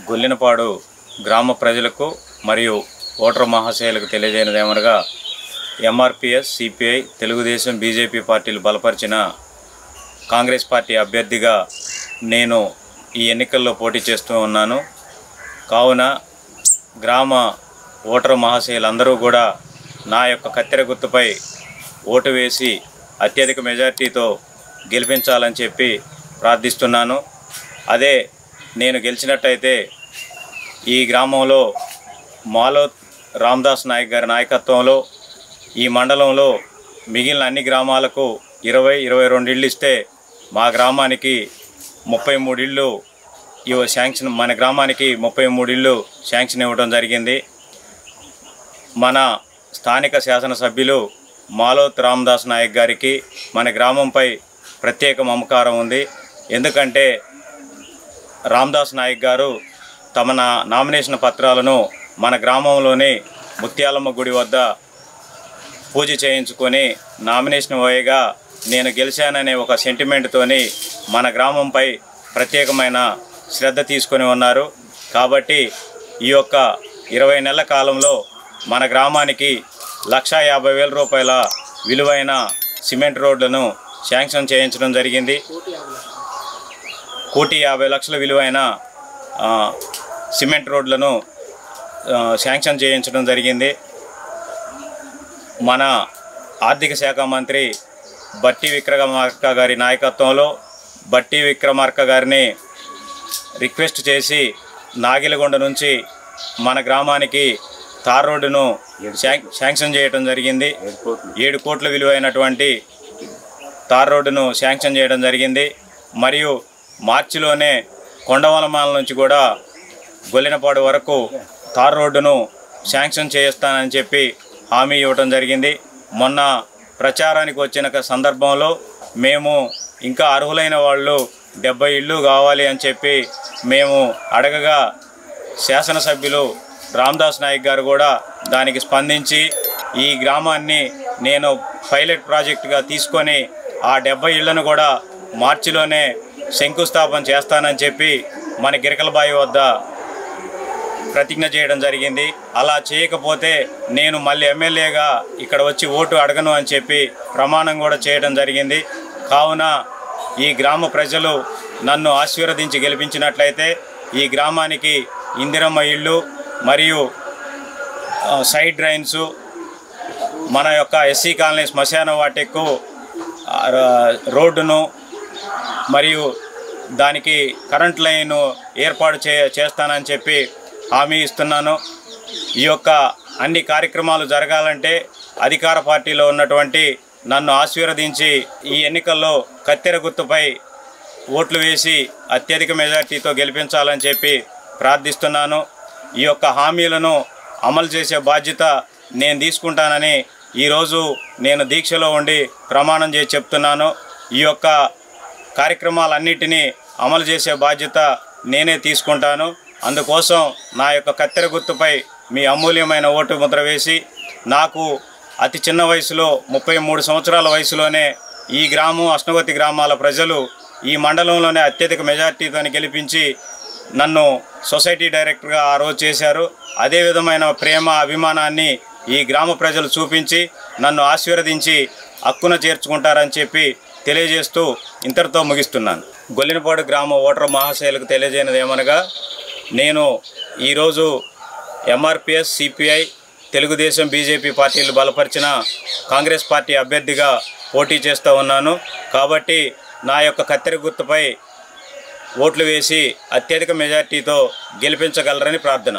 గొల్లినపాడు గ్రామ ప్రజలకు మరియు ఓటర్ మహాశయులకు తెలియజేయనిదేమనగా ఎంఆర్పిఎస్, సిపిఐ, తెలుగుదేశం, బీజేపీ పార్టీలు బలపరిచిన కాంగ్రెస్ పార్టీ అభ్యర్థిగా నేను ఈ ఎన్నికల్లో పోటీ చేస్తూ ఉన్నాను. కావున గ్రామ ఓటర్ మహాశయులందరూ కూడా నా యొక్క కత్తెర గుర్తుపై ఓటు వేసి అత్యధిక మెజార్టీతో గెలిపించాలని చెప్పి ప్రార్థిస్తున్నాను. అదే నేను గెలిచినట్టయితే ఈ గ్రామంలో మాలోత్ రామదాస్ నాయక్ గారి నాయకత్వంలో ఈ మండలంలో మిగిలిన అన్ని గ్రామాలకు 22 ఇళ్ళు ఇస్తే మా గ్రామానికి 33 ఇళ్ళు శాంక్షన్, మన గ్రామానికి 33 ఇళ్ళు శాంక్షన్ ఇవ్వడం జరిగింది. మన స్థానిక శాసనసభ్యులు మాలోత్ రామదాస్ నాయక్ గారికి మన గ్రామంపై ప్రత్యేక మమకారం ఉంది. ఎందుకంటే రామదాస్ నాయక్ గారు తమ నామినేషన్ పత్రాలను మన గ్రామంలోని ముత్యాలమ్మ గుడి వద్ద పూజ చేయించుకొని నామినేషన్ వేయగా నేను గెలిచాననే ఒక సెంటిమెంట్తోని మన గ్రామంపై ప్రత్యేకమైన శ్రద్ధ తీసుకొని ఉన్నారు. కాబట్టి ఈ యొక్క 20 నెలల కాలంలో మన గ్రామానికి 1,50,000 రూపాయల విలువైన సిమెంట్ రోడ్లను శాంక్షన్ చేయించడం జరిగింది. 1,50,00,000 విలువైన సిమెంట్ రోడ్లను శాంక్షన్ చేయించడం జరిగింది. మన ఆర్థిక శాఖ మంత్రి బట్టి విక్రమార్క గారి నాయకత్వంలో బట్టి విక్రమార్క గారిని రిక్వెస్ట్ చేసి నాగిలగొండ నుంచి మన గ్రామానికి తార్ రోడ్డును శాంక్షన్ చేయడం జరిగింది. 7 కోట్ల విలువైనటువంటి తార్ రోడ్డును శాంక్షన్ చేయడం జరిగింది. మరియు మార్చిలోనే కొండవలమాల నుంచి కూడా గొల్లినపాడు వరకు తార్ రోడ్డును శాంక్షన్ చేస్తానని చెప్పి హామీ ఇవ్వడం జరిగింది. మొన్న ప్రచారానికి వచ్చిన సందర్భంలో మేము ఇంకా అర్హులైన వాళ్ళు 70 ఇళ్ళు కావాలి అని చెప్పి మేము అడగగా శాసనసభ్యులు రామదాస్ నాయక్ గారు కూడా దానికి స్పందించి ఈ గ్రామాన్ని నేను పైలట్ ప్రాజెక్టుగా తీసుకొని ఆ 70 ఇళ్లను కూడా మార్చిలోనే శంకుస్థాపన చేస్తానని చెప్పి మన గిరకలబాయి వద్ద ప్రతిజ్ఞ చేయడం జరిగింది. అలా చేయకపోతే నేను మళ్ళీ ఎమ్మెల్యేగా ఇక్కడ వచ్చి ఓటు అడగను అని చెప్పి ప్రమాణం కూడా చేయడం జరిగింది. కావున ఈ గ్రామ ప్రజలు నన్ను ఆశీర్వదించి గెలిపించినట్లయితే ఈ గ్రామానికి ఇందిరమ్మ ఇళ్ళు మరియు సైడ్ డ్రైన్స్, మన యొక్క ఎస్సీ కాలనీ శ్మశాన వాటికు రోడ్డును మరియు దానికి కరెంట్ లైన్ ఏర్పాటు చేస్తానని చెప్పి హామీ ఇస్తున్నాను. ఈ యొక్క అన్ని కార్యక్రమాలు జరగాలంటే అధికార పార్టీలో ఉన్నటువంటి నన్ను ఆశీర్వదించి ఈ ఎన్నికల్లో కత్తెర గుర్తుపై ఓట్లు వేసి అత్యధిక మెజార్టీతో గెలిపించాలని చెప్పి ప్రార్థిస్తున్నాను. ఈ యొక్క హామీలను అమలు చేసే బాధ్యత నేను తీసుకుంటానని ఈరోజు నేను దీక్షలో ఉండి ప్రమాణం చేసి చెప్తున్నాను. ఈ యొక్క కార్యక్రమాలన్నిటినీ అమలు చేసే బాధ్యత నేనే తీసుకుంటాను. అందుకోసం నా యొక్క కత్తెర గుర్తుపై మీ అమూల్యమైన ఓటు ముద్ర వేసి నాకు అతి చిన్న వయసులో 33 సంవత్సరాల వయసులోనే ఈ గ్రామం అష్ణవతి గ్రామాల ప్రజలు ఈ మండలంలోనే అత్యధిక మెజార్టీతో గెలిపించి నన్ను సొసైటీ డైరెక్టర్గా ఆ రోజు చేశారు. అదే విధమైన ప్రేమ అభిమానాన్ని ఈ గ్రామ ప్రజలు చూపించి నన్ను ఆశీర్వదించి హక్కున చేర్చుకుంటారని చెప్పి తెలియజేస్తూ ఇంతటితో ముగిస్తున్నాను. గొల్లినపాడు గ్రామ ఓటర్ మహాశయులకు తెలియజేయనిదేమనగా నేను ఈరోజు ఎంఆర్పిఎస్, సిపిఐ, తెలుగుదేశం, బీజేపీ పార్టీలు బలపరిచిన కాంగ్రెస్ పార్టీ అభ్యర్థిగా పోటీ చేస్తూ ఉన్నాను. కాబట్టి నా యొక్క కత్తెర గుర్తుపై ఓట్లు వేసి అత్యధిక మెజార్టీతో గెలిపించగలరని ప్రార్థన.